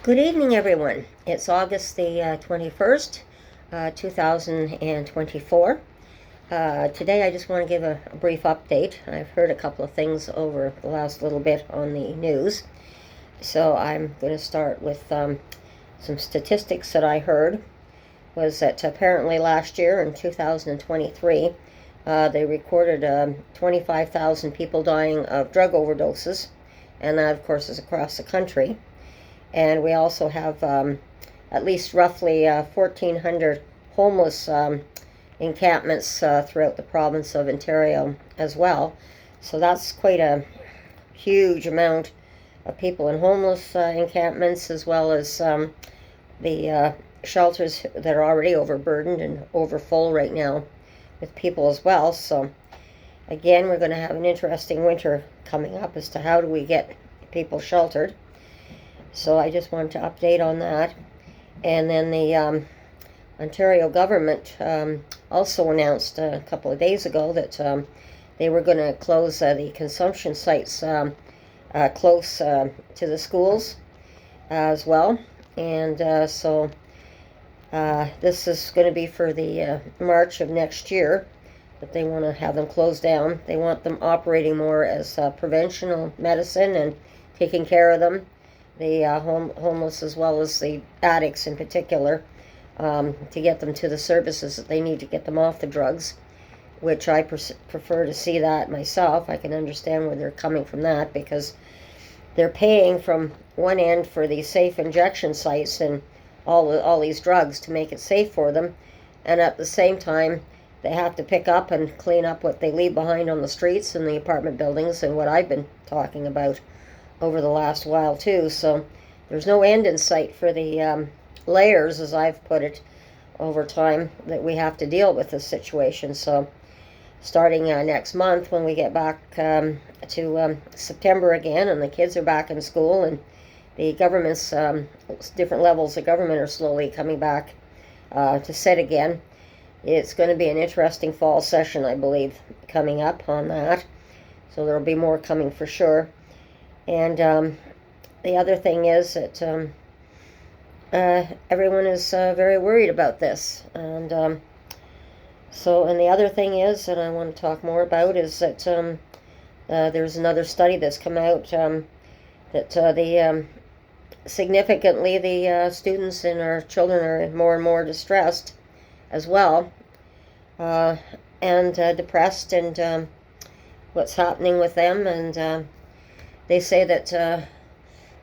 Good evening, everyone. It's August the 21st, 2024. Today I just want to give a brief update. I've heard a couple of things over the last little bit on the news. So I'm going to start with some statistics that I heard. Was that apparently last year in 2023, they recorded 25,000 people dying of drug overdoses, and that of course is across the country. And we also have at least roughly 1,400 homeless encampments throughout the province of Ontario as well. So that's quite a huge amount of people in homeless encampments, as well as the shelters that are already overburdened and overfull right now with people as well. So again, we're going to have an interesting winter coming up as to how do we get people sheltered. So I just wanted to update on that. And then the Ontario government also announced a couple of days ago that they were going to close the consumption sites close to the schools as well. And so this is going to be for the March of next year, that they want to have them closed down. They want them operating more as preventional medicine and taking care of them, the homeless as well as the addicts in particular, to get them to the services that they need to get them off the drugs, which I prefer to see that myself. I can understand where they're coming from that, because they're paying from one end for the safe injection sites and all these drugs to make it safe for them, and at the same time they have to pick up and clean up what they leave behind on the streets and the apartment buildings, and what I've been talking about over the last while too. So there's no end in sight for the layers, as I've put it, over time that we have to deal with this situation. So starting next month, when we get back to September again and the kids are back in school and the government's different levels of government are slowly coming back to sit again, it's going to be an interesting fall session, I believe, coming up on that. So there'll be more coming for sure. And the other thing is that everyone is very worried about this. And and the other thing is, and I want to talk more about, is that there's another study that's come out that significantly the students and our children are more and more distressed as well, and depressed, and what's happening with them. And they say that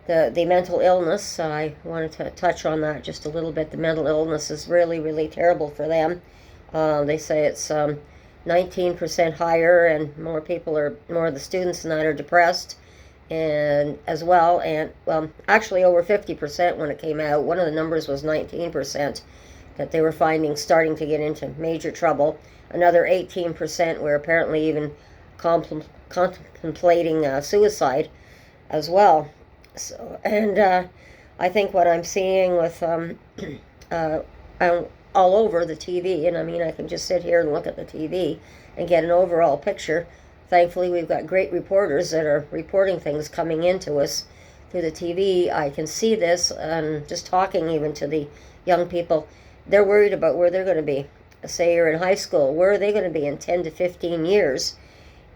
the mental illness, I wanted to touch on that just a little bit. The mental illness is really, really terrible for them. They say it's 19% higher, and more of the students than that are depressed, and as well, and well, actually over 50% when it came out. One of the numbers was 19% that they were finding starting to get into major trouble. Another 18% were apparently even contemplating suicide as well. So, and I think what I'm seeing with all over the TV, and I mean, I can just sit here and look at the TV and get an overall picture. Thankfully, we've got great reporters that are reporting things coming into us through the TV. I can see this, and just talking even to the young people, they're worried about where they're going to be. Say you're in high school, where are they going to be in 10 to 15 years?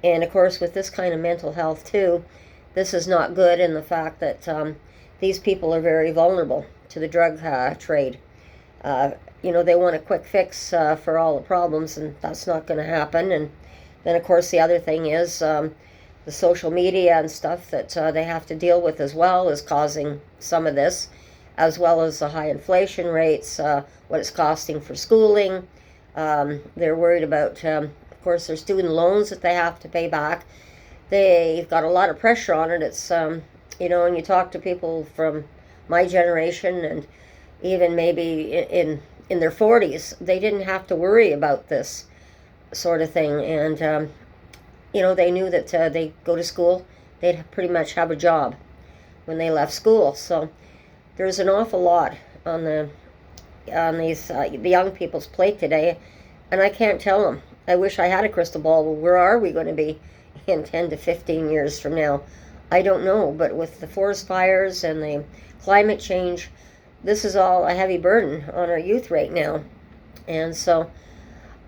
And of course, with this kind of mental health too, this is not good in the fact that these people are very vulnerable to the drug trade. They want a quick fix for all the problems, and that's not going to happen. And then, of course, the other thing is the social media and stuff that they have to deal with as well is causing some of this, as well as the high inflation rates, what it's costing for schooling. They're worried about, of course, their student loans that they have to pay back. They've got a lot of pressure on it. It's, and you talk to people from my generation, and even maybe in their 40s, they didn't have to worry about this sort of thing. And, they knew that they go to school, they'd pretty much have a job when they left school. So there's an awful lot on the young people's plate today, and I can't tell them. I wish I had a crystal ball. Well, where are we going to be in 10 to 15 years from now? I don't know, but with the forest fires and the climate change, this is all a heavy burden on our youth right now. And so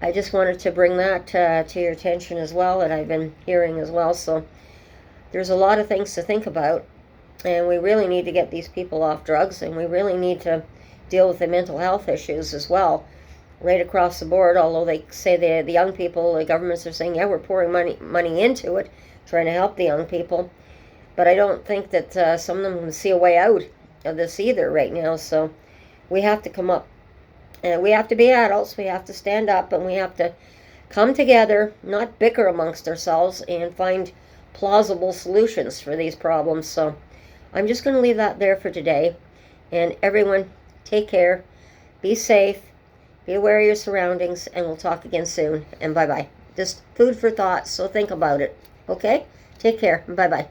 I just wanted to bring that to your attention as well, that I've been hearing as well. So there's a lot of things to think about, and we really need to get these people off drugs, and we really need to deal with the mental health issues as well, right across the board. Although they say the young people, the governments are saying, yeah, we're pouring money into it, trying to help the young people. But I don't think that some of them can see a way out of this either right now. So we have to come up, and we have to be adults. We have to stand up, and we have to come together, not bicker amongst ourselves, and find plausible solutions for these problems. So I'm just going to leave that there for today. And everyone, take care, be safe, be aware of your surroundings, and we'll talk again soon. And bye-bye. Just food for thought, so think about it. Okay? Take care. Bye-bye.